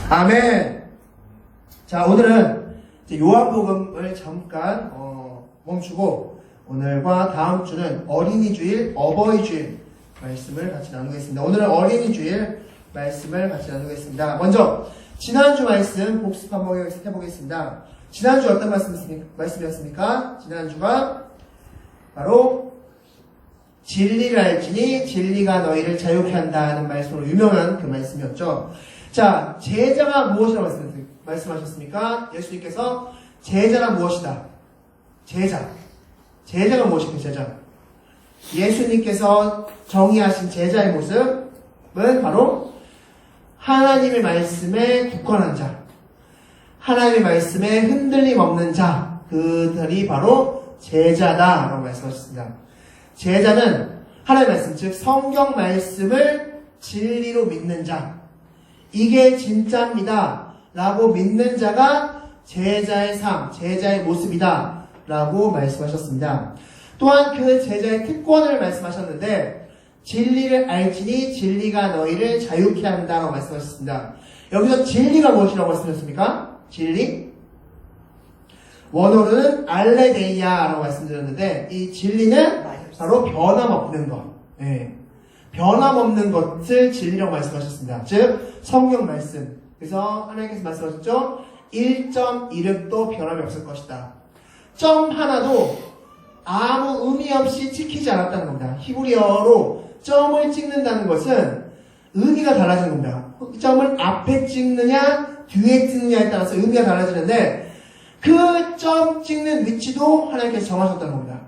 아멘. 자, 오늘은 요한복음을 잠깐 멈추고 오늘과 다음 주는 어린이주일, 어버이주일 말씀을 같이 나누겠습니다. 오늘은 어린이주일 말씀을 같이 나누겠습니다. 먼저 지난주 말씀 복습 한번 해보겠습니다. 지난주 어떤 말씀이었습니까? 지난주가 바로 진리를 알지니 진리가 너희를 자유케 한다는 말씀으로 유명한 그 말씀이었죠. 자, 제자가 무엇이라고 말씀하셨습니까? 예수님께서 제자가 무엇이다? 제자가 무엇입니까? 제자. 예수님께서 정의하신 제자의 모습은 바로 하나님의 말씀에 굳건한 자, 하나님의 말씀에 흔들림 없는 자, 그들이 바로 제자다라고 말씀하셨습니다. 제자는 하나님의 말씀, 즉 성경 말씀을 진리로 믿는 자, 이게 진짜입니다 라고 믿는 자가 제자의 삶, 제자의 모습이다 라고 말씀하셨습니다. 또한 그 제자의 특권을 말씀하셨는데 진리를 알지니 진리가 너희를 자유케 한다라고 말씀하셨습니다. 여기서 진리가 무엇이라고 말씀하셨습니까? 진리? 원어로는 알레데이아라고 말씀드렸는데 이 진리는 바로 변함없는 것, 변함없는 것을 진리라고 말씀하셨습니다. 즉 성경 말씀. 그래서 하나님께서 말씀하셨죠. 1.1획도 변함이 없을 것이다. 점 하나도 아무 의미 없이 찍히지 않았다는 겁니다. 히브리어로 점을 찍는다는 것은 의미가 달라지는 겁니다. 점을 앞에 찍느냐 뒤에 찍느냐에 따라서 의미가 달라지는데 그 점 찍는 위치도 하나님께서 정하셨다는 겁니다.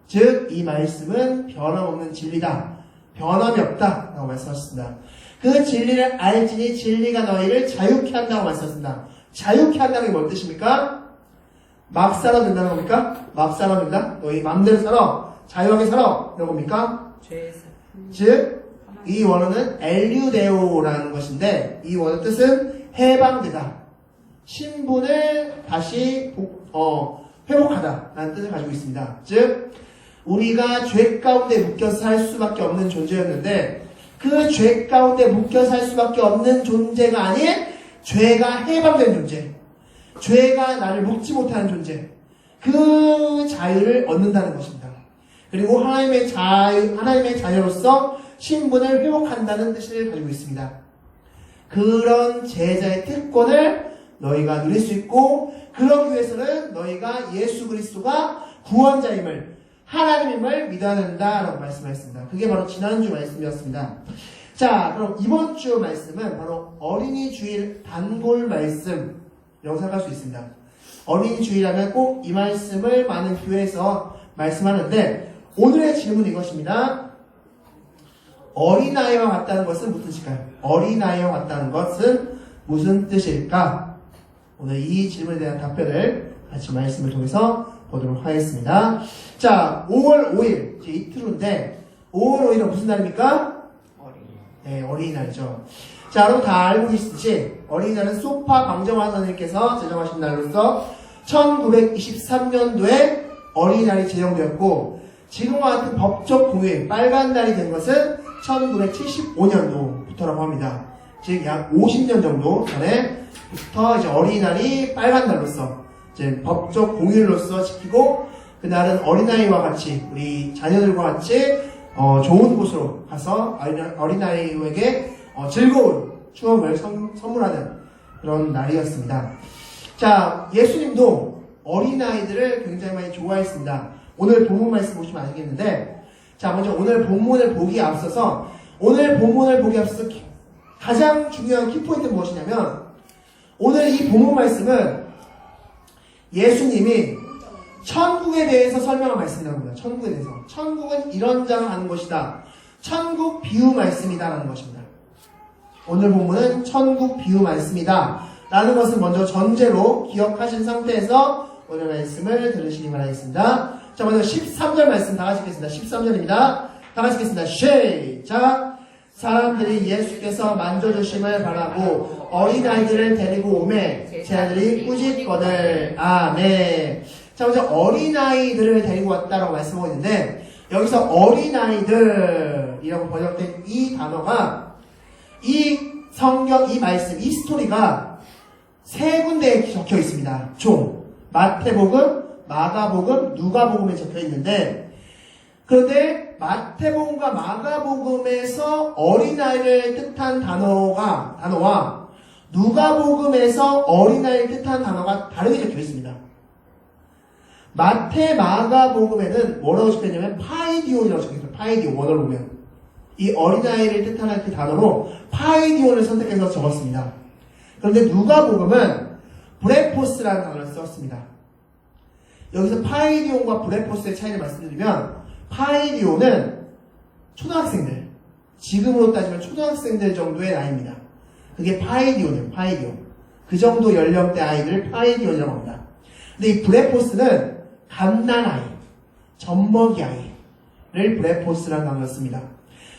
즉 이 말씀은 변함없는 진리다. 변함이 없다 라고 말씀하셨습니다. 그 진리를 알지니 진리가 너희를 자유케 한다고 말씀하셨습니다. 자유케 한다는 게 뭔 뜻입니까? 막 살아도 된다는 겁니까? 막 살아도 된다? 너희 마음대로 살아. 자유하게 살아. 이런 겁니까? 즉 이 원어는 엘류데오라는 것인데 이 원어 뜻은 해방되다. 신분을 다시 회복하다 라는 뜻을 가지고 있습니다. 즉 우리가 죄 가운데 묶여 살 수밖에 없는 존재였는데 그 죄 가운데 묶여 살 수밖에 없는 존재가 아닌 죄가 해방된 존재, 죄가 나를 묶지 못하는 존재, 그 자유를 얻는다는 것입니다. 그리고 하나님의 자녀로서 신분을 회복한다는 뜻을 가지고 있습니다. 그런 제자의 특권을 너희가 누릴 수 있고 그러기 위해서는 너희가 예수 그리스도가 구원자임을 하나님임을 믿어야 된다라고 말씀하셨습니다. 그게 바로 지난주 말씀이었습니다. 자, 그럼 이번 주 말씀은 바로 어린이 주일 단골 말씀이라고 생각할 수 있습니다. 어린이 주일하면 꼭 이 말씀을 많은 교회에서 말씀하는데 오늘의 질문은 이것입니다. 어린아이와 같다는 것은 무슨 뜻일까요? 어린아이와 같다는 것은 무슨 뜻일까? 오늘 이 질문에 대한 답변을 같이 말씀을 통해서 보도록 하겠습니다. 자, 5월 5일, 이제 이틀 후인데 5월 5일은 무슨 날입니까? 어린이날이죠. 자, 여러분 다 알고 계시듯이 어린이날은 소파 방정환 선생님께서 제정하신 날로서 1923년도에 어린이날이 제정되었고 지금과 같은 법적 공휴일, 빨간 날이 된 것은 1975년도부터라고 합니다. 즉 약 50년 정도 전에부터 이제 어린이날이 빨간 날로서 이제 법적 공휴일로서 지키고 그날은 어린아이와 같이 우리 자녀들과 같이 좋은 곳으로 가서 어린아이에게 즐거운 추억을 선물하는 그런 날이었습니다. 자, 예수님도 어린아이들을 굉장히 많이 좋아했습니다. 오늘 본문 말씀 보시면 아시겠는데 자, 먼저 오늘 본문을 보기에 앞서서 가장 중요한 키포인트는 무엇이냐면 오늘 이 본문 말씀은 예수님이 천국에 대해서 설명한 말씀이라는 겁니다. 천국에 대해서. 천국은 이런저런 것이다. 천국 비유 말씀이다 라는 것입니다. 오늘 본문은 천국 비유 말씀이다 라는 것을 먼저 전제로 기억하신 상태에서 오늘 말씀을 들으시기 바라겠습니다. 자, 먼저 13절 말씀 다 같이 읽겠습니다. 13절입니다. 다 같이 읽겠습니다. 시작! 사람들이 예수께서 만져주심을 바라고 어린아이들을 데리고 오매 제 아들이 꾸짖거늘. 아멘. 자, 먼저 어린아이들을 데리고 왔다라고 말씀하고 있는데 여기서 어린아이들이라고 번역된 이 단어가 이 성경 이 말씀, 이 스토리가 세 군데에 적혀 있습니다. 총 마태복음, 마가복음, 누가복음에 적혀 있는데, 그런데 마태복음과 마가복음에서 어린아이를 뜻한 단어와 누가복음에서 어린아이를 뜻한 단어가 다르게 적혀 있습니다. 마태, 마가복음에는 뭐라고 적혀있냐면 파이디온이라고 적혀있어요. 파이디온, 원어로 보면. 이 어린아이를 뜻하는 그 단어로 파이디온을 선택해서 적었습니다. 그런데 누가복음은 브레포스라는 단어를 썼습니다. 여기서 파이디온과 브레포스의 차이를 말씀드리면, 파이디온은 초등학생들, 지금으로 따지면 초등학생들 정도의 나이입니다. 그게 파이디온이에요. 파이디온. 그 정도 연령대 아이들을 파이디온이라고 합니다. 근데 이 브레포스는 갓난아이, 젖먹이 아이를 브레포스라는 단어를 씁니다.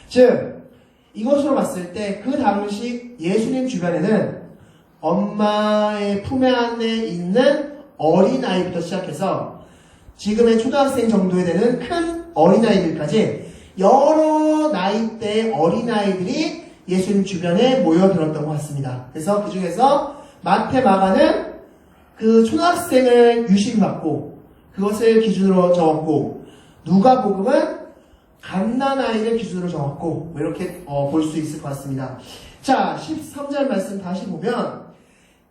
즉, 이것으로 봤을 때 그 당시 예수님 주변에는 엄마의 품에 안에 있는 어린아이부터 시작해서 지금의 초등학생 정도에 되는 큰 어린아이들까지 여러 나이대의 어린아이들이 예수님 주변에 모여들었던 것 같습니다. 그래서 그 중에서 마태, 마가는 그 초등학생을 유심받고 그것을 기준으로 적었고, 누가복음은 갓난아이를 기준으로 적었고, 이렇게 볼 수 있을 것 같습니다. 자, 13절 말씀 다시 보면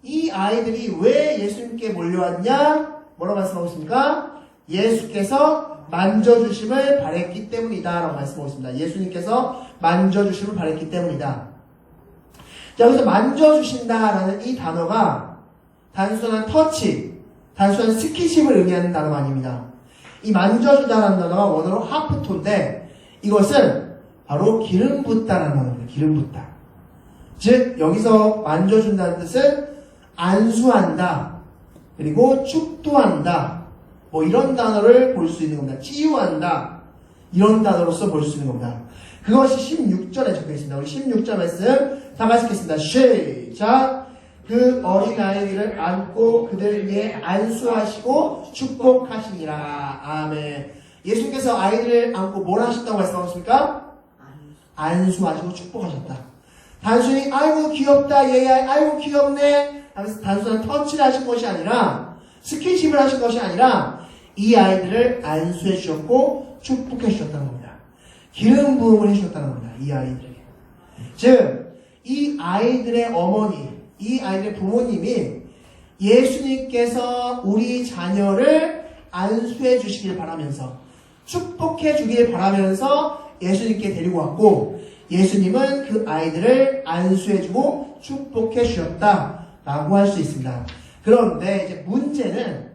이 아이들이 왜 예수님께 몰려왔냐? 뭐라고 말씀하고 있습니까? 예수께서 만져주심을 바랬기 때문이다 라고 말씀하고 있습니다. 예수님께서 만져주심을 바랬기 때문이다. 자, 여기서 만져주신다라는 이 단어가 단순한 터치, 단순한 스킨십을 의미하는 단어가 아닙니다. 이 만져주다라는 단어가 원어로 하프토인데, 이것은 바로 기름 붓다라는 단어입니다. 기름 붓다. 즉, 여기서 만져준다는 뜻은 안수한다, 그리고 축도한다, 뭐 이런 단어를 볼 수 있는 겁니다. 치유한다, 이런 단어로서 볼 수 있는 겁니다. 그것이 16절에 적혀 있습니다. 우리 16절 말씀 다 같이 읽겠습니다. 시작! 그 어린아이들을 안고 그들 위에 안수하시고 축복하시니라. 아멘. 예수님께서 아이들을 안고 뭘 하셨다고 말씀하셨습니까? 안수하시고 축복하셨다. 단순히 아이고 귀엽다, 얘야 아이고 귀엽네 하면서 단순한 터치를 하신 것이 아니라, 스킨십을 하신 것이 아니라 이 아이들을 안수해 주셨고 축복해 주셨다는 겁니다. 기름 부음을 해 주셨다는 겁니다. 이 아이들에게. 즉, 이 아이들의 어머니, 이 아이들의 부모님이 예수님께서 우리 자녀를 안수해 주시길 바라면서, 축복해 주길 바라면서 예수님께 데리고 왔고, 예수님은 그 아이들을 안수해 주고 축복해 주셨다라고 할 수 있습니다. 그런데 이제 문제는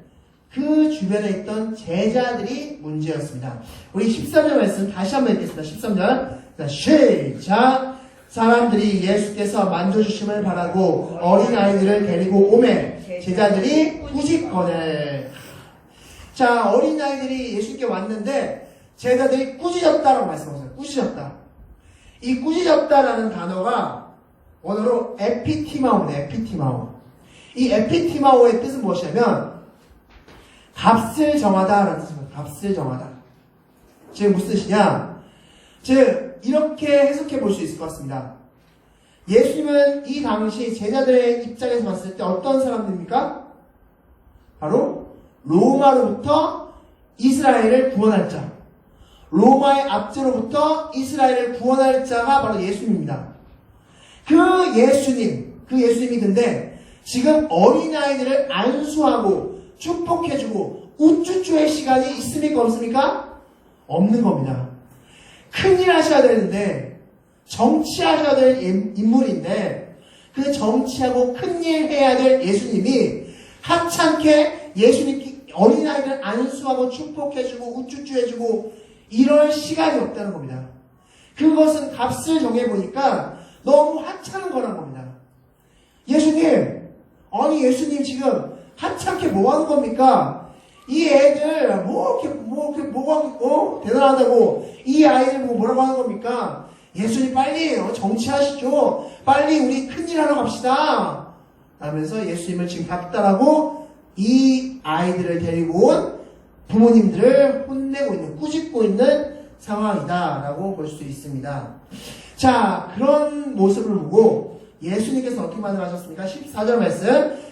그 주변에 있던 제자들이 문제였습니다. 우리 13절 말씀 다시 한번 읽겠습니다. 13절. 시작! 사람들이 예수께서 만져주심을 바라고 어린아이들을 데리고 오매 제자들이 꾸짖거늘. 자, 어린아이들이 예수님께 왔는데 제자들이 꾸짖었다라고 말씀하셨어요. 꾸짖었다. 이 꾸짖었다라는 단어가 원어로 에피티마오네. 에피티마오. 이 에피티마오의 뜻은 무엇이냐면 값을 정하다라는 뜻입니다. 값을 정하다. 즉 무슨 뜻이냐? 즉 이렇게 해석해 볼 수 있을 것 같습니다. 예수님은 이 당시 제자들의 입장에서 봤을 때 어떤 사람들입니까? 바로 로마로부터 이스라엘을 구원할 자, 로마의 압제로부터 이스라엘을 구원할 자가 바로 예수님입니다. 그 예수님이 근데 지금 어린아이들을 안수하고 축복해주고 우쭈쭈할 시간이 있습니까? 없습니까? 없는 겁니다. 큰일 하셔야 되는데, 정치하셔야 될 인물인데, 그 정치하고 큰일 해야 될 예수님이 하찮게 예수님 어린아이들 안수하고 축복해주고 우쭈쭈해주고 이럴 시간이 없다는 겁니다. 그것은 값을 정해보니까 너무 하찮은 거란 겁니다. 예수님, 아니 예수님 지금 하찮게 뭐 하는 겁니까? 이 애들 뭐가 대단하다고 이 아이들 뭐라고 하는 겁니까? 예수님 빨리 정치하시죠. 빨리 우리 큰일 하러 갑시다. 하면서 예수님을 지금 닥달하고 이 아이들을 데리고 온 부모님들을 혼내고 있는, 꾸짖고 있는 상황이다라고 볼 수 있습니다. 자, 그런 모습을 보고 예수님께서 어떻게 말씀하셨습니까? 14절 말씀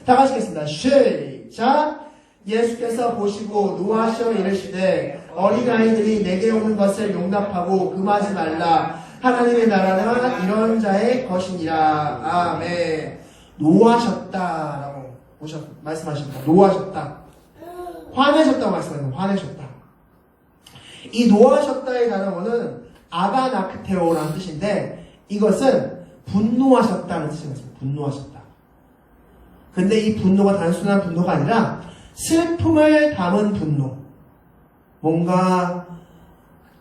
다 같이 읽겠습니다. 시작! 예수께서 보시고 노하셔 이르시되 어린아이들이 내게 오는 것을 용납하고 금하지 말라. 하나님의 나라는 이런 자의 것이니라. 아멘. 노하셨다라고 말씀하십니다. 노하셨다. 화내셨다고 말씀하십니다. 화내셨다. 이 노하셨다의 단어는 아가나크테오라는 뜻인데 이것은 분노하셨다는 뜻입니다. 분노하셨다. 근데 이 분노가 단순한 분노가 아니라 슬픔을 담은 분노. 뭔가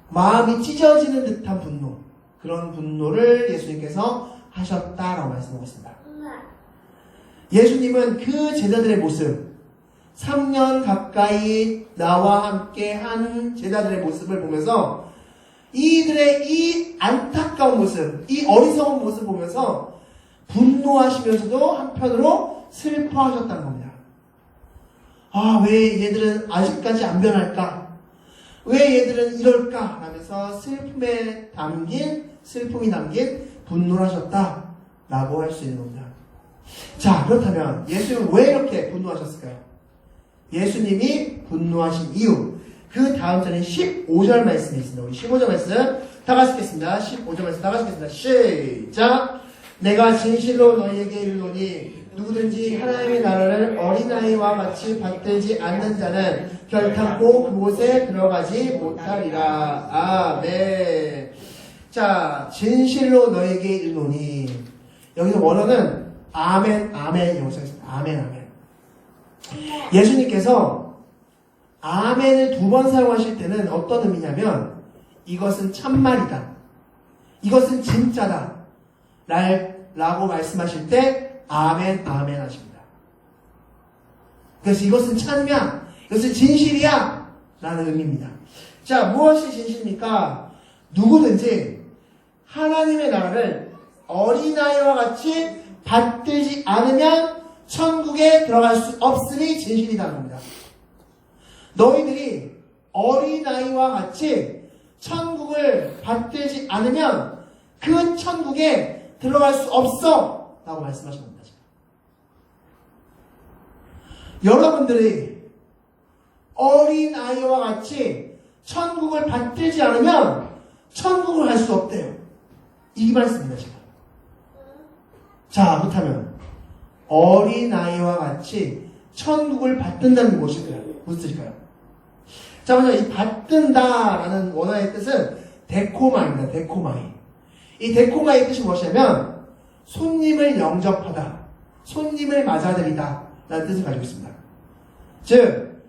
마음이 찢어지는 듯한 분노. 그런 분노를 예수님께서 하셨다라고 말씀하고 있습니다. 예수님은 그 제자들의 모습, 3년 가까이 나와 함께 한 제자들의 모습을 보면서 이들의 이 안타까운 모습, 이 어리석은 모습을 보면서 분노하시면서도 한편으로 슬퍼하셨다는 겁니다. 아, 왜 얘들은 아직까지 안 변할까? 왜 얘들은 이럴까? 라면서 슬픔이 담긴 분노를 하셨다라고 할 수 있는 겁니다. 자, 그렇다면 예수님은 왜 이렇게 분노하셨을까요? 예수님이 분노하신 이유, 그 다음 절에 15절 말씀이 있습니다. 우리 15절 말씀 다 같이 읽겠습니다. 15절 말씀 다 같이 읽겠습니다. 시작! 내가 진실로 너희에게 이르노니 누구든지 하나님의 나라를 어린아이와 같이 받들지 않는 자는 결탄코 그곳에 들어가지 못하리라. 아멘. 자, 진실로 너희에게 이르노니, 여기서 원어는 아멘, 아멘 영어가 있습니다. 아멘, 아멘. 예수님께서 아멘을 2번 사용하실 때는 어떤 의미냐면 이것은 참말이다, 이것은 진짜다 라고 말씀하실 때 아멘, 아멘 하십니다. 그래서 이것은 참이야, 이것은 진실이야 라는 의미입니다. 자, 무엇이 진실입니까? 누구든지 하나님의 나라를 어린아이와 같이 받들지 않으면 천국에 들어갈 수 없으니 진실이라는 겁니다. 너희들이 어린아이와 같이 천국을 받들지 않으면 그 천국에 들어갈 수 없어 라고 말씀하신 겁니다. 여러분들이 어린아이와 같이 천국을 받들지 않으면 천국을 갈 수 없대요. 이 말씀입니다. 지금. 자, 그렇다면 어린아이와 같이 천국을 받든다는 게 무엇일까요? 무슨 뜻일까요? 자, 먼저 이 받든다라는 원어의 뜻은 데코마입니다. 데코마이. 이 데코마의 뜻이 무엇이냐면 손님을 영접하다, 손님을 맞아들이다 라는 뜻을 가지고 있습니다. 즉,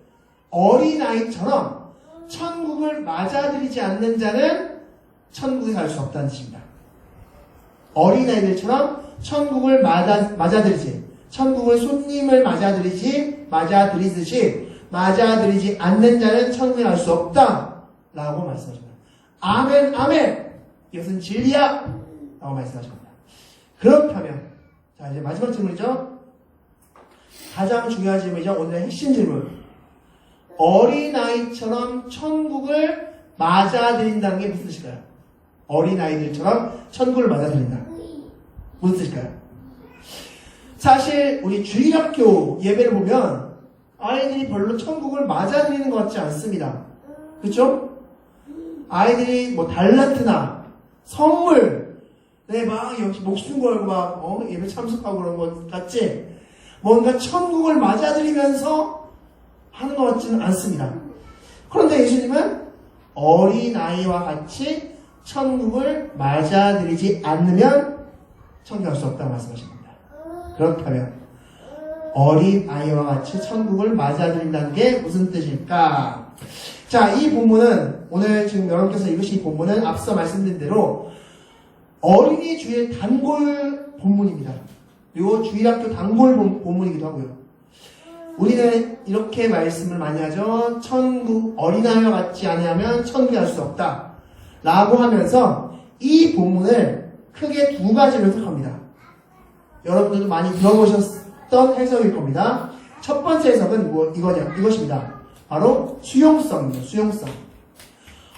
어린아이처럼 천국을 맞아들이지 않는 자는 천국에 갈 수 없다는 뜻입니다. 어린아이들처럼 천국을 맞아들이지, 천국을 손님을 맞아들이지 않는 자는 천국에 갈 수 없다 라고 말씀하십니다. 아멘, 아멘! 이것은 진리야! 라고 말씀하십니다. 그렇다면, 자, 이제 마지막 질문이죠. 가장 중요한 질문이죠. 오늘의 핵심 질문. 어린아이처럼 천국을 맞아들인다는 게 무슨 뜻일까요? 어린아이들처럼 천국을 맞아들인다. 무슨 뜻일까요? 사실 우리 주일학교 예배를 보면 아이들이 별로 천국을 맞아들이는 것 같지 않습니다. 그렇죠? 아이들이 뭐 달란트나 선물, 막 역시 목숨 걸고 막 예배 참석하고 그런 것 같지? 뭔가 천국을 맞아들이면서 하는 것 같지는 않습니다. 그런데 예수님은 어린아이와 같이 천국을 맞아들이지 않으면 천국에 갈 수 없다고 말씀하십니다. 그렇다면 어린아이와 같이 천국을 맞아들인다는 게 무슨 뜻일까? 자, 이 본문은 오늘 지금 여러분께서 읽으신 이 본문은 앞서 말씀드린 대로 어린이 주일 단골 본문입니다. 그리고 주일학교 단골 본문이기도 하고요. 우리는 이렇게 말씀을 많이 하죠. 천국, 어린아이와 같지 아니하면 천국에 갈 수 없다 라고 하면서 이 본문을 크게 2가지로 해석합니다. 여러분들도 많이 들어보셨던 해석일 겁니다. 첫 번째 해석은 이것입니다. 바로 수용성입니다. 수용성.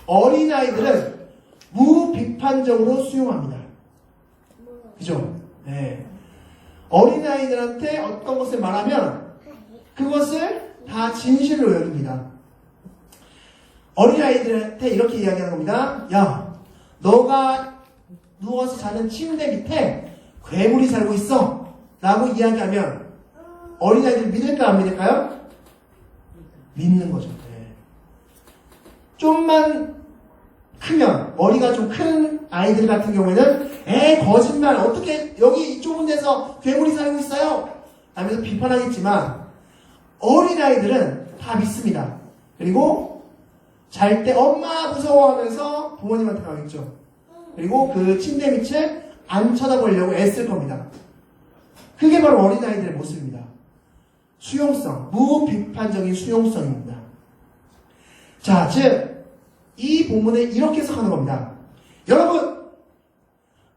어린아이들은 무비판적으로 수용합니다. 그죠? 네. 어린아이들한테 어떤 것을 말하면 그것을 다 진실로 여깁니다. 어린아이들한테 이렇게 이야기하는 겁니다. 야, 너가 누워서 자는 침대 밑에 괴물이 살고 있어 라고 이야기하면 어린아이들 믿을까 안 믿을까요? 믿는 거죠. 네. 좀만 크면, 머리가 좀 큰 아이들 같은 경우에는 거짓말, 어떻게 여기 이 좁은 데서 괴물이 살고 있어요? 하면서 비판하겠지만 어린아이들은 다 믿습니다. 그리고 잘 때 엄마 무서워 하면서 부모님한테 가겠죠. 그리고 그 침대 밑에 안 쳐다보려고 애쓸 겁니다. 그게 바로 어린아이들의 모습입니다. 수용성, 무비판적인 수용성입니다. 자, 즉 이 본문에 이렇게 해석하는 겁니다. 여러분,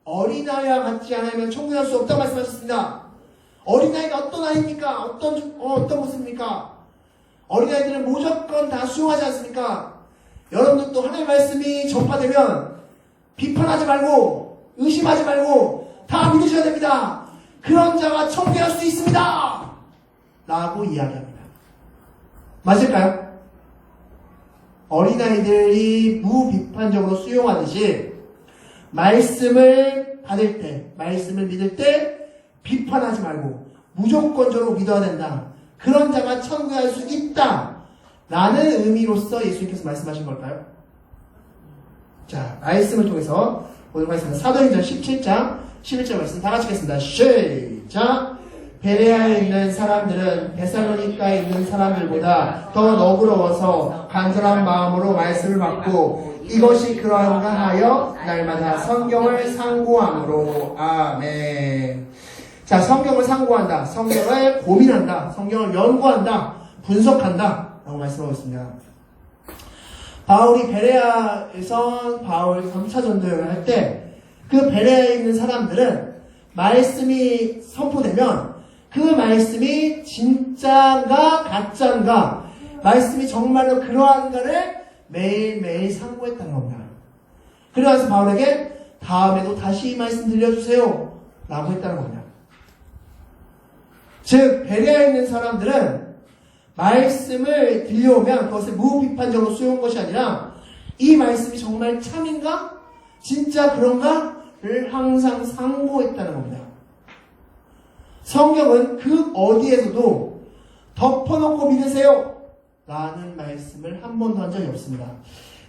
어린아이와 같지 않으면 천국에 갈 수 없다고 말씀하셨습니다. 어린아이가 어떤 아이입니까? 어떤 모습입니까? 어린아이들은 무조건 다 수용하지 않습니까? 여러분들도 하나님의 말씀이 전파되면 비판하지 말고 의심하지 말고 다 믿으셔야 됩니다. 그런 자가 천국에 갈 수 있습니다. 라고 이야기합니다. 맞을까요? 어린아이들이 무비판적으로 수용하듯이 말씀을 받을 때, 말씀을 믿을 때 비판하지 말고 무조건적으로 믿어야 된다. 그런 자가 천국에 갈 수 있다. 라는 의미로서 예수님께서 말씀하신 걸까요? 자, 말씀을 통해서 보도록 하겠습니다. 사도행전 17장 11절 말씀 다 같이 읽겠습니다. 시작! 베레아에 있는 사람들은 데살로니가에 있는 사람들보다 더 너그러워서 간절한 마음으로 말씀을 받고 이것이 그러한가 하여 날마다 성경을 상고함으로. 아멘. 자, 성경을 상고한다. 성경을 고민한다. 성경을 연구한다. 분석한다. 라고 말씀하고 있습니다. 바울이 베레아에서 바울이 3차 전도여행을 할 때 그 베레아에 있는 사람들은 말씀이 선포되면 그 말씀이 진짜인가 가짜인가, 말씀이 정말로 그러한가를 매일매일 상고했다는 겁니다. 그래서 바울에게 다음에도 다시 이 말씀 들려주세요 라고 했다는 겁니다. 즉 베레아에 있는 사람들은 말씀을 들려오면 그것을 무비판적으로 수용한 것이 아니라 이 말씀이 정말 참인가? 진짜 그런가? 를 항상 상고했다는 겁니다. 성경은 그 어디에서도 덮어놓고 믿으세요 라는 말씀을 한 번도 한 적이 없습니다.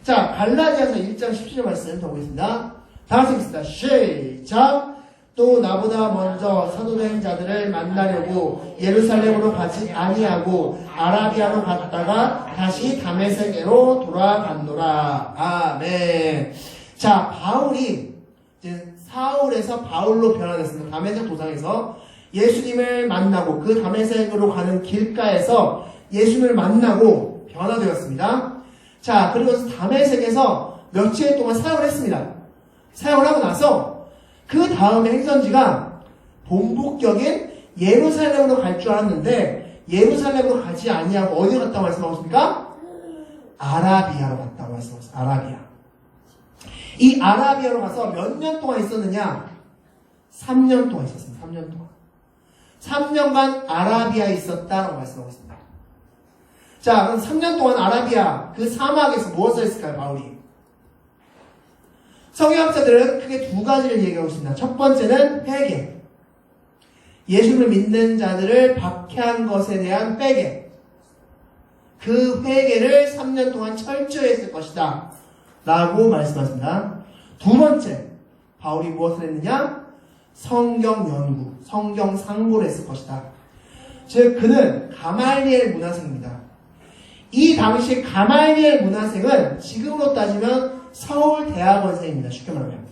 자, 갈라디아서 1장 17절 말씀 더 보겠습니다. 다 같이 읽습니다. 시작! 또 나보다 먼저 사도된 자들을 만나려고 예루살렘으로 가지 아니하고 아라비아로 갔다가 다시 다메섹으로 돌아갔노라. 아멘. 자, 바울이 이제 사울에서 바울로 변화됐습니다. 다메섹 도상에서 예수님을 만나고 그 다메섹으로 가는 길가에서 예수님을 만나고 변화되었습니다. 자, 그리고 다메섹에서 며칠 동안 사역을 했습니다. 사역을 하고 나서 그 다음에 행선지가 동북격인 예루살렘으로 갈 줄 알았는데 예루살렘으로 가지 아니하고 어디 갔다고 말씀하고 있습니까? 아라비아로 갔다고 말씀하셨습니다. 아라비아. 이 아라비아로 가서 몇 년 동안 있었느냐? 3년 동안 있었습니다. 3년 동안. 3년간 아라비아에 있었다라고 말씀하고 있습니다. 자, 그럼 3년 동안 아라비아 그 사막에서 무엇을 했을까요, 바울이? 성경학자들은 크게 두 가지를 얘기하고 있습니다. 첫 번째는 회개. 예수를 믿는 자들을 박해한 것에 대한 회개. 그 회개를 3년 동안 철저히 했을 것이다 라고 말씀하십니다. 두 번째, 바울이 무엇을 했느냐? 성경 연구, 성경 상고를 했을 것이다. 즉 그는 가말리엘 문화생입니다. 이 당시 가말리엘 문화생은 지금으로 따지면 서울대학원생입니다. 쉽게 말하면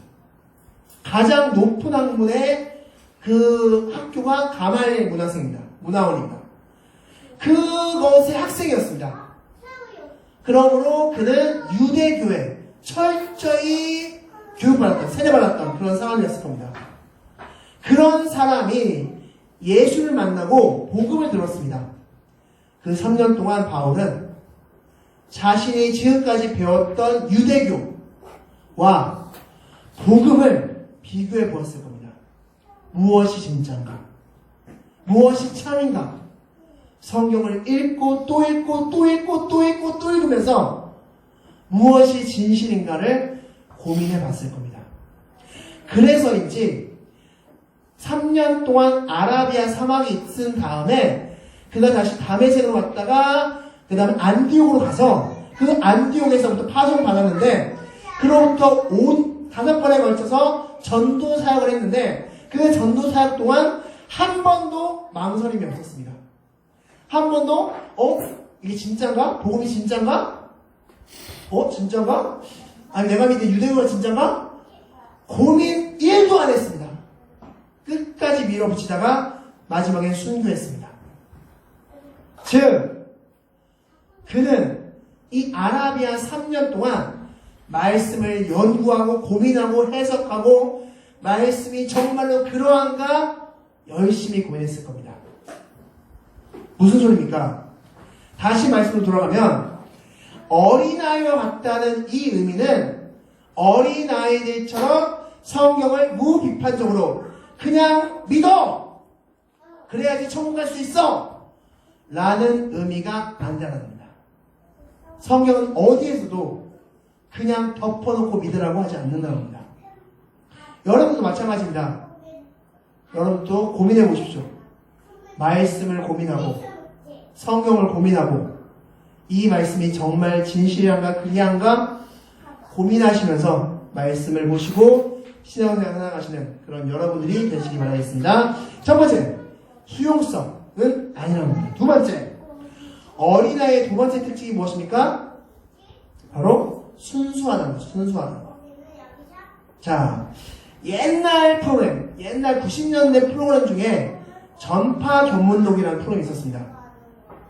가장 높은 학문의 그 학교가 가말리엘 문화생입니다. 문화원입니다. 그것의 학생이었습니다. 그러므로 그는 유대교에 철저히 교육받았던, 세례받았던 그런 사람이었을 겁니다. 그런 사람이 예수를 만나고 복음을 들었습니다. 그 3년 동안 바울은 자신이 지금까지 배웠던 유대교와 복음을 비교해 보았을 겁니다. 무엇이 진짜인가? 무엇이 참인가? 성경을 읽고 또 읽고 또 읽고 또 읽고 또 읽으면서 무엇이 진실인가를 고민해 봤을 겁니다. 그래서인지 3년 동안 아라비아 사막에 있은 다음에 그가 다시 다메섹으로 갔다가 그 다음에 안디옥으로 가서 그 안디옥에서부터 파송 받았는데 그로부터 5번에 걸쳐서 전도 사역을 했는데 그 전도 사역 동안 한 번도 망설임이 없었습니다. 한 번도 이게 진짠가? 복음이 진짠가? 진짠가? 아니 내가 믿는 유대교가 진짠가? 고민 1도 안 했습니다. 끝까지 밀어붙이다가 마지막엔 순교했습니다. 즉 그는 이 아라비아 3년 동안 말씀을 연구하고 고민하고 해석하고 말씀이 정말로 그러한가 열심히 고민했을 겁니다. 무슨 소리입니까? 다시 말씀으로 돌아가면 어린아이와 같다는 이 의미는 어린아이들처럼 성경을 무비판적으로 그냥 믿어! 그래야지 천국 갈 수 있어! 라는 의미가 아니라는 겁니다. 성경은 어디에서도 그냥 덮어놓고 믿으라고 하지 않는다는 겁니다. 여러분도 마찬가지입니다. 여러분도 고민해 보십시오. 말씀을 고민하고 성경을 고민하고 이 말씀이 정말 진실한가 그리한가 고민하시면서 말씀을 보시고 신앙생활 나가시는 그런 여러분들이 되시기 바라겠습니다. 첫 번째, 수용성은 아니라는 겁니다. 두 번째, 어린아이의 두 번째 특징이 무엇입니까? 바로 순수하다는 거죠. 순수하다는 거. 자, 옛날 프로그램, 옛날 90년대 프로그램 중에 전파 견문록이라는 프로그램이 있었습니다.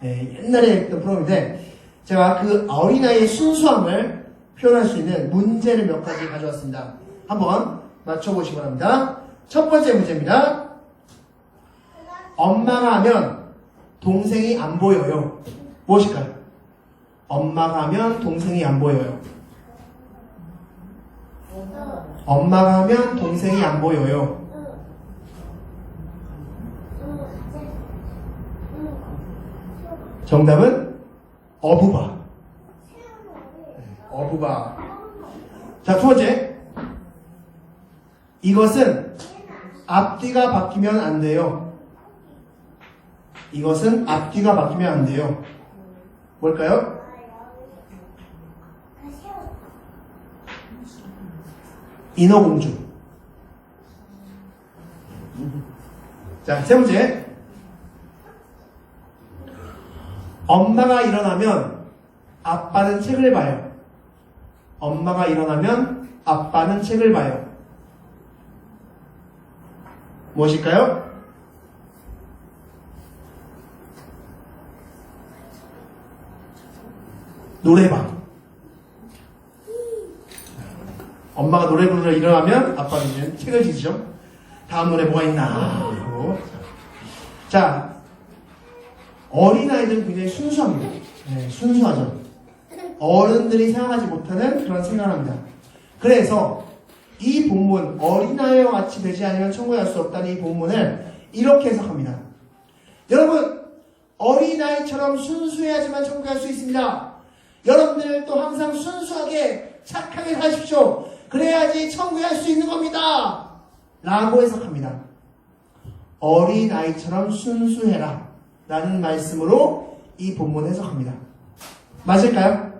네, 옛날에 했던 프로그램인데 제가 그 어린아이의 순수함을 표현할 수 있는 문제를 몇 가지 가져왔습니다. 한번 맞춰보시기 바랍니다. 첫 번째 문제입니다. 엄마가 하면 동생이 안 보여요. 무엇일까요? 엄마가 하면 동생이 안 보여요. 엄마가 하면 동생이 안 보여요. 정답은 어부바. 어부바. 자, 두 번째. 이것은 앞뒤가 바뀌면 안 돼요. 이것은 앞뒤가 바뀌면 안 돼요. 뭘까요? 인어공주. 자, 세 번째. 엄마가 일어나면 아빠는 책을 봐요. 엄마가 일어나면 아빠는 책을 봐요. 무엇일까요? 노래방. 엄마가 노래 부르러 일어나면 아빠는 이제 책을 지죠. 다음 노래 뭐가 있나 하고. 자, 어린아이들은 굉장히 순수합니다. 네, 순수하죠. 어른들이 생각하지 못하는 그런 생각을 합니다. 그래서 이 본문, 어린아이와 같이 되지 않으면 천국에 갈 수 없다는 이 본문을 이렇게 해석합니다. 여러분, 어린아이처럼 순수해야지만 천국에 갈 수 있습니다. 여러분들도 항상 순수하게 착하게 사십시오. 그래야지 천국에 갈 수 있는 겁니다. 라고 해석합니다. 어린아이처럼 순수해라 라는 말씀으로 이 본문 해석합니다. 맞을까요?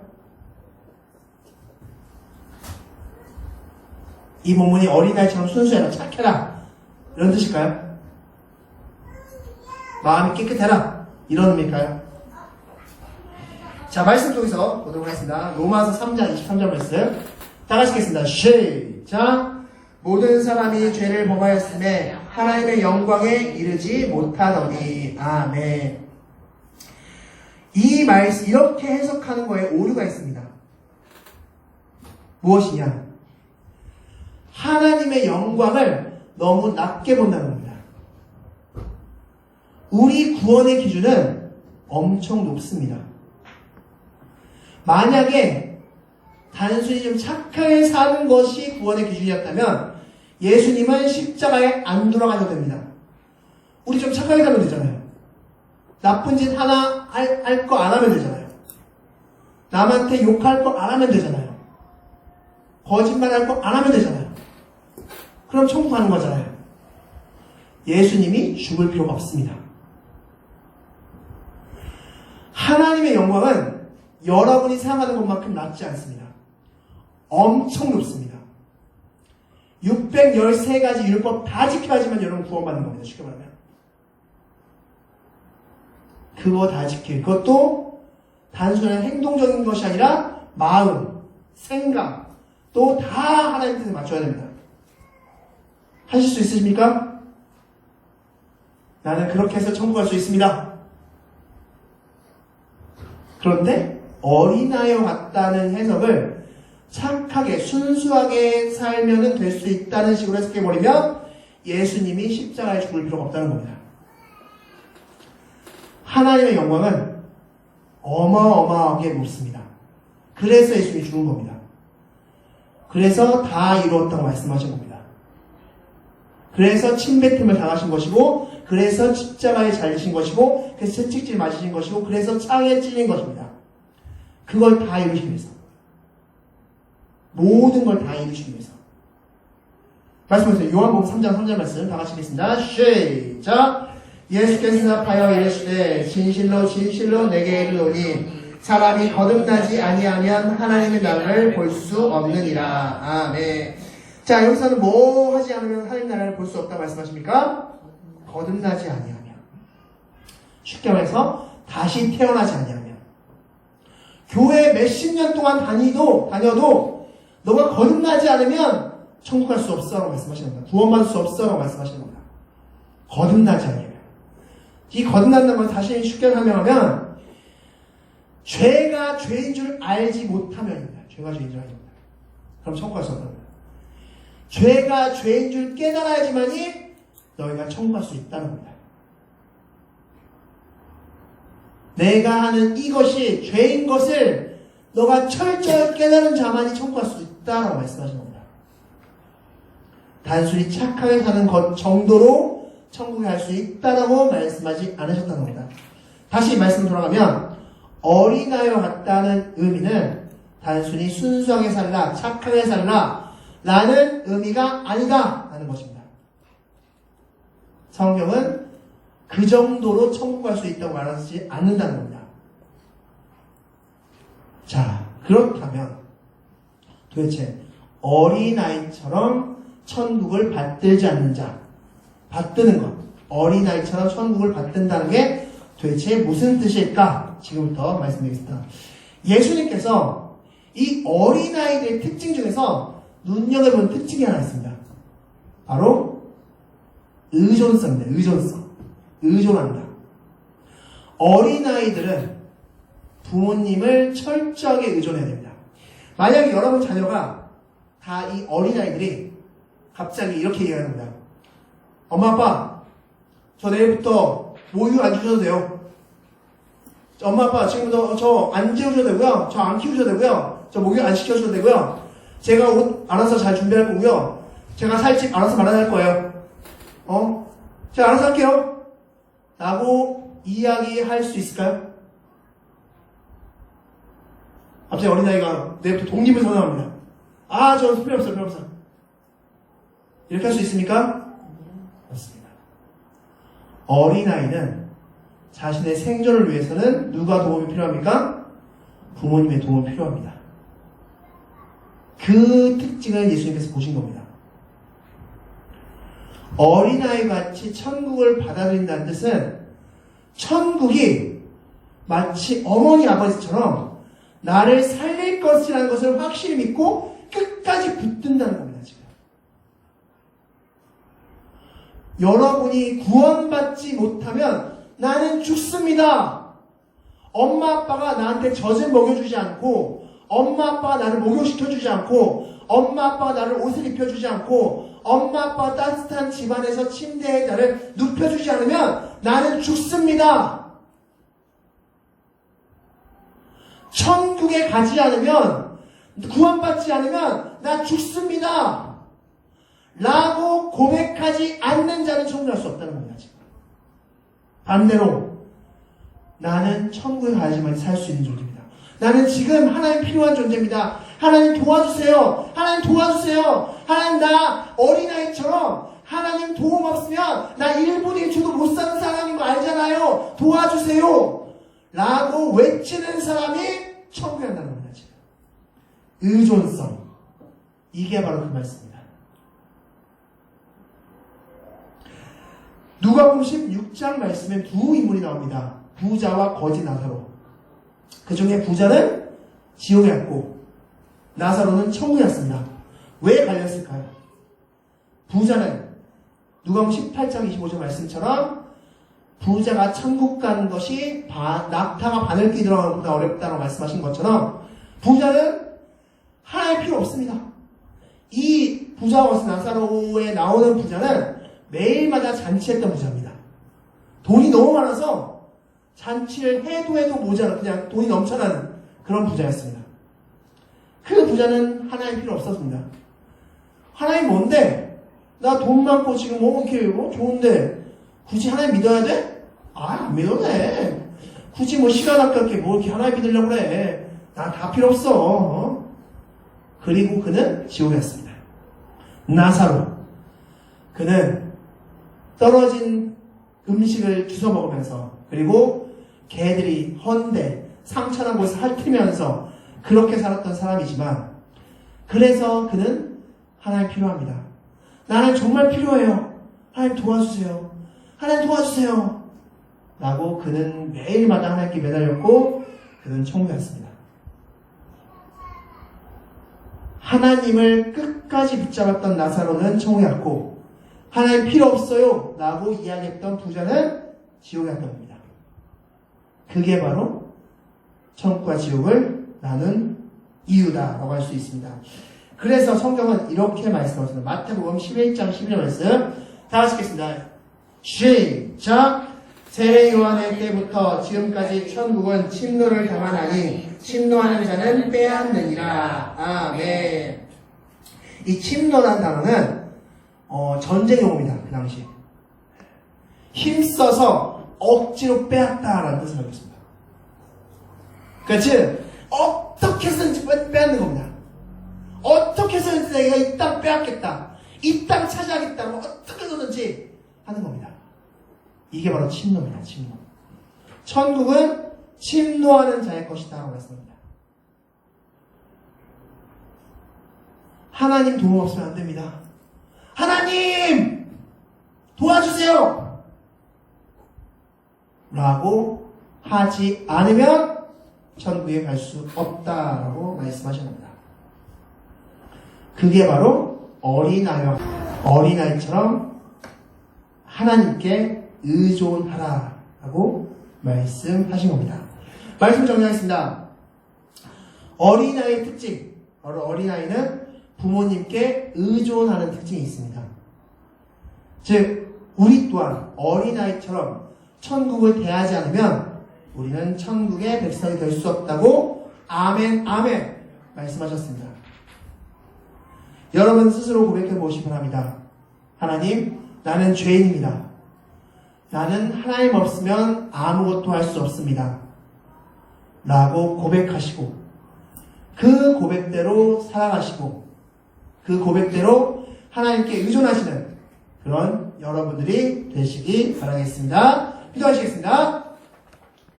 이 본문이 어린아이처럼 순수해라, 착해라 이런 뜻일까요? 마음이 깨끗해라 이런 의미일까요? 자, 말씀 쪽에서 보도록 하겠습니다. 로마서 3장 23절 말씀 다 같이 읽겠습니다. 시작. 모든 사람이 죄를 범하였음에 하나님의 영광에 이르지 못하더니. 아멘. 이 말씀 이렇게 해석하는 거에 오류가 있습니다. 무엇이냐? 하나님의 영광을 너무 낮게 본다는 겁니다. 우리 구원의 기준은 엄청 높습니다. 만약에 단순히 좀 착하게 사는 것이 구원의 기준이었다면 예수님은 십자가에 안 돌아가셔도 됩니다. 우리 좀 착하게 살면 되잖아요. 나쁜 짓 하나 할 거 안 하면 되잖아요. 남한테 욕할 거 안 하면 되잖아요. 거짓말 할 거 안 하면 되잖아요. 그럼 천국 가는 거잖아요. 예수님이 죽을 필요가 없습니다. 하나님의 영광은 여러분이 생각하는 것만큼 낮지 않습니다. 엄청 높습니다. 613가지 율법 다 지켜야지만 여러분 구원받는 겁니다. 쉽게 말하면. 그거 다 지킬. 그것도 단순한 행동적인 것이 아니라 마음, 생각, 또 다 하나님 뜻에 맞춰야 됩니다. 하실 수 있으십니까? 나는 그렇게 해서 천국 갈 수 있습니다. 그런데 어린아이와 같다는 해석을 착하게 순수하게 살면 될 수 있다는 식으로 해석해버리면 예수님이 십자가에 죽을 필요가 없다는 겁니다. 하나님의 영광은 어마어마하게 높습니다. 그래서 예수님이 죽은 겁니다. 그래서 다 이루었다고 말씀하신 겁니다. 그래서 침뱉음을 당하신 것이고, 그래서 십자가에 잘리신 것이고, 그래서 채찍질 맞으신 것이고, 그래서 창에 찔린 것입니다. 그걸 다 이루시기 위해서. 모든 걸 다 이루시기 위해서. 말씀하세요. 요한복음 3장 3절 말씀 다 같이 읽겠습니다. 시작! 예수께서 대답하여 이르시되 진실로 진실로 내게 이르노니 사람이 거듭나지 아니하면 하나님의 나라를 볼 수 없느니라. 아멘. 자, 여기서는 뭐 하지 않으면 하나님 나라를 볼 수 없다고 말씀하십니까? 거듭나지 아니하면. 쉽게 말해서 다시 태어나지 아니하면. 교회 몇십 년 동안 다녀도 너가 거듭나지 않으면 천국 갈 수 없어라고 말씀하시는 겁니다. 구원받을 수 없어라고 말씀하시는 겁니다. 거듭나지 아니하면. 이 거듭난다는 건 다시 쉽게 설명하면 죄가 죄인 줄 알지 못하면입니다. 죄가 죄인 줄 알지 못하면. 그럼 천국 갈 수 없다는 거예요. 죄가 죄인 줄 깨달아야지만이 너희가 천국 갈 수 있다는 겁니다. 내가 하는 이것이 죄인 것을 너가 철저히 깨달은 자만이 천국 갈 수 있다라고 말씀하시는 겁니다. 단순히 착하게 사는 것 정도로 천국에 갈 수 있다라고 말씀하지 않으셨다는 겁니다. 다시 말씀 돌아가면 어린아이와 같다는 의미는 단순히 순수하게 살라, 착하게 살라 라는 의미가 아니다 라는 것입니다. 성경은 그 정도로 천국 갈 수 있다고 말하지 않는다는 겁니다. 자, 그렇다면 도대체 어린아이처럼 천국을 받들지 않는 자, 받드는 것, 어린아이처럼 천국을 받든다는 게 도대체 무슨 뜻일까? 지금부터 말씀드리겠습니다. 예수님께서 이 어린아이들의 특징 중에서 눈여겨본 특징이 하나 있습니다. 바로 의존성입니다. 의존성. 의존한다. 어린아이들은 부모님을 철저하게 의존해야 됩니다. 만약에 여러분 자녀가 다 이 어린아이들이 갑자기 이렇게 얘기하는 겁니다. 엄마 아빠 저 내일부터 모유 안 주셔도 돼요. 엄마 아빠 지금부터 저 안 재우셔도 되고요. 저 안 키우셔도 되고요. 저 목욕 안 시켜주셔도 되고요. 제가 옷 알아서 잘 준비할 거고요. 제가 살 집 알아서 마련할 거예요. 제가 알아서 할게요. 라고 이야기할 수 있을까요? 갑자기 어린아이가 내일부터 독립을 선언합니다. 저는 필요 없어요. 필요 없어요. 이렇게 할 수 있습니까? 없습니다. 어린아이는 자신의 생존을 위해서는 누가 도움이 필요합니까? 부모님의 도움이 필요합니다. 그 특징을 예수님께서 보신 겁니다. 어린아이 같이 천국을 받아들인다는 뜻은 천국이 마치 어머니 아버지처럼 나를 살릴 것이라는 것을 확실히 믿고 끝까지 붙든다는 겁니다. 지금. 여러분이 구원받지 못하면 나는 죽습니다. 엄마 아빠가 나한테 젖을 먹여주지 않고, 엄마 아빠가 나를 목욕시켜주지 않고, 엄마 아빠가 나를 옷을 입혀주지 않고, 엄마 아빠가 따뜻한 집안에서 침대에 나를 눕혀주지 않으면 나는 죽습니다. 천국에 가지 않으면, 구원받지 않으면 나 죽습니다. 라고 고백하지 않는 자는 천국에 갈 수 없다는 겁니다. 지금. 반대로 나는 천국에 가야지만 살 수 있는 존재입니다. 나는 지금 하나님 필요한 존재입니다. 하나님 도와주세요. 하나님 도와주세요. 하나님 나 어린아이처럼 하나님 도움 없으면 나 1분 1초도 못 사는 사람인 거 알잖아요. 도와주세요. 라고 외치는 사람이 천국에 간다는 겁니다. 지금. 의존성. 이게 바로 그 말씀입니다. 누가복음 16장 말씀에 두 인물이 나옵니다. 부자와 거지 나사로. 그 중에 부자는 지옥에 갔고 나사로는 천국에 갔습니다. 왜 갈렸을까요? 부자는 누가복음 18장 25절 말씀처럼 부자가 천국 가는 것이 낙타가 바늘기 들어가는 것보다 어렵다고 말씀하신 것처럼 부자는 하나님 필요 없습니다. 이 부자와 나사로에 나오는 부자는 매일마다 잔치했던 부자입니다. 돈이 너무 많아서 잔치를 해도 모자라 그냥 돈이 넘쳐나는 그런 부자였습니다. 그 부자는 하나님 필요 없었습니다. 하나님 뭔데? 나 돈 많고 지금 이렇게 좋은데 굳이 하나님 믿어야 돼? 안 믿어도 돼. 굳이 시간 아깝게 이렇게 하나님 믿으려고 그래. 나 다 필요 없어. 그리고 그는 지옥에 갔습니다. 나사로. 그는 떨어진 음식을 주워 먹으면서 그리고 개들이 헌데 상처난 곳을 핥으면서 그렇게 살았던 사람이지만 그래서 그는 하나님 필요합니다. 나는 정말 필요해요. 하나님 도와주세요. 하나님 도와주세요. 라고 그는 매일마다 하나님께 매달렸고 그는 천국에 갔습니다. 하나님을 끝까지 붙잡았던 나사로는 천국에 갔고 하나님 필요 없어요 라고 이야기했던 부자는 지옥에 갔던 겁니다. 그게 바로 천국과 지옥을 나눈 이유다라고 할 수 있습니다. 그래서 성경은 이렇게 말씀하십니다. 마태복음 11장 11절 말씀 다 같이 읽겠습니다. 시작! 세례 요한의 때부터 지금까지 천국은 침노를 당하나니 침노하는 자는 빼앗느니라. 아멘. 이 침노라는 단어는 전쟁 용어입니다. 그 당시 힘써서 억지로 빼앗다라는 뜻을 하고 있습니다. 그러니까 어떻게 해서든지 빼앗는 겁니다. 어떻게 해서든지 내가 이 땅 빼앗겠다. 이 땅 차지하겠다. 어떻게 해서든지 하는 겁니다. 이게 바로 침노입니다. 침노. 천국은 침노하는 자의 것이다 라고 말씀합니다. 하나님 도움 없으면 안 됩니다. 하나님 도와주세요 라고 하지 않으면 천국에 갈 수 없다라고 말씀하셨습니다. 그게 바로 어린아이처럼 하나님께 의존하라라고 말씀하신 겁니다. 말씀 정리하겠습니다. 어린아이의 특징, 바로 어린아이는 부모님께 의존하는 특징이 있습니다. 즉 우리 또한 어린아이처럼 천국을 대하지 않으면 우리는 천국의 백성이 될 수 없다고 아멘 아멘 말씀하셨습니다. 여러분 스스로 고백해 보시기 바랍니다. 하나님, 나는 죄인입니다. 나는 하나님 없으면 아무것도 할 수 없습니다. 라고 고백하시고 그 고백대로 살아가시고 그 고백대로 하나님께 의존하시는 그런 여러분들이 되시기 바라겠습니다. 기도하시겠습니다.